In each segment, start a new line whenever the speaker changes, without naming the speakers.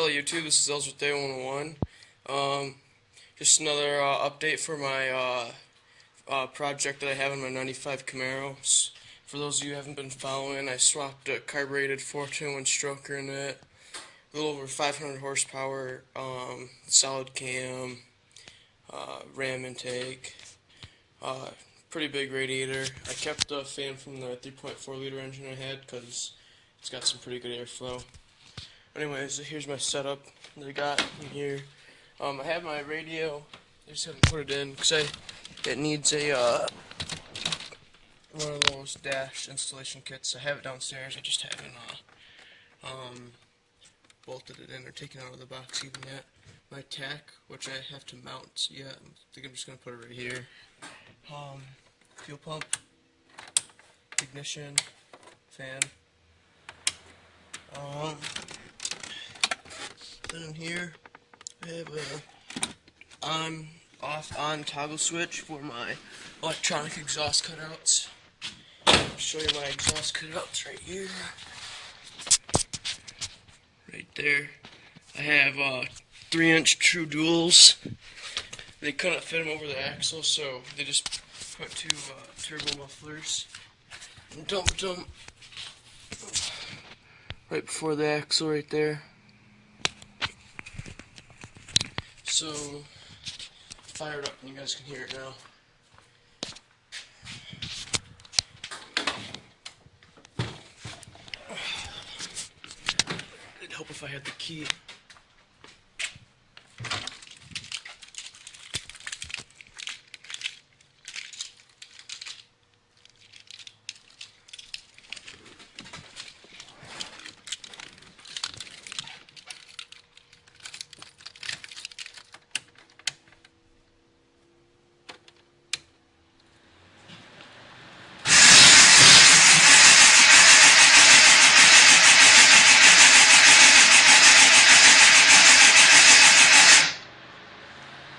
Hello YouTube, this is Ellsworth Day 101. Just another update for my project that I have in my 95 Camaro. For those of you who haven't been following, I swapped a carbureted 421 stroker in it, a little over 500 horsepower, solid cam, ram intake, pretty big radiator. I kept the fan from the 3.4 liter engine I had because it's got some pretty good airflow. Anyways, here's my setup that I got in here. I have my radio. I just haven't put it in because it needs a one of those dash installation kits. I have it downstairs. I just haven't bolted it in or taken it out of the box even yet. My tack, which I have to mount yet. I think I'm just gonna put it right here. Fuel pump, ignition, fan. Then in here, I have a on toggle switch for my electronic exhaust cutouts. I'll show you my exhaust cutouts right here. Right there. I have 3-inch true duals. They couldn't fit them over the axle, so they just put two turbo mufflers and dumped them right before the axle right there. So, fire it up and you guys can hear it now. It'd help if I had the key.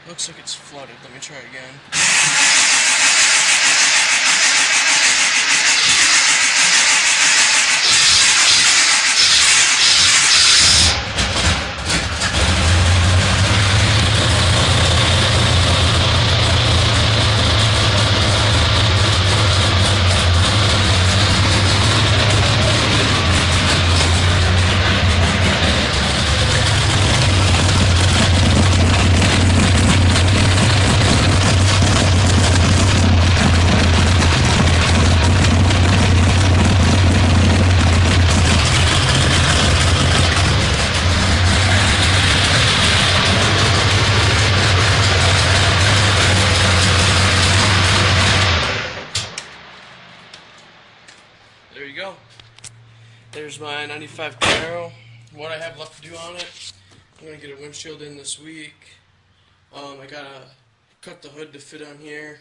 Looks like it's flooded. Let me try again. There you go. There's my 95 Camaro. What I have left to do on it, I'm going to get a windshield in this week. I got to cut the hood to fit on here.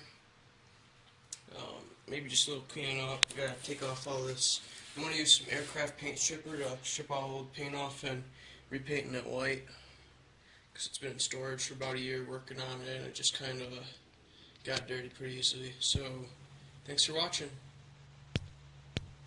Maybe just a little cleaning up. I got to take off all this. I'm going to use some aircraft paint stripper to strip all the old paint off and repainting it white. Because it's been in storage for about a year working on it and it just kind of got dirty pretty easily. So, thanks for watching.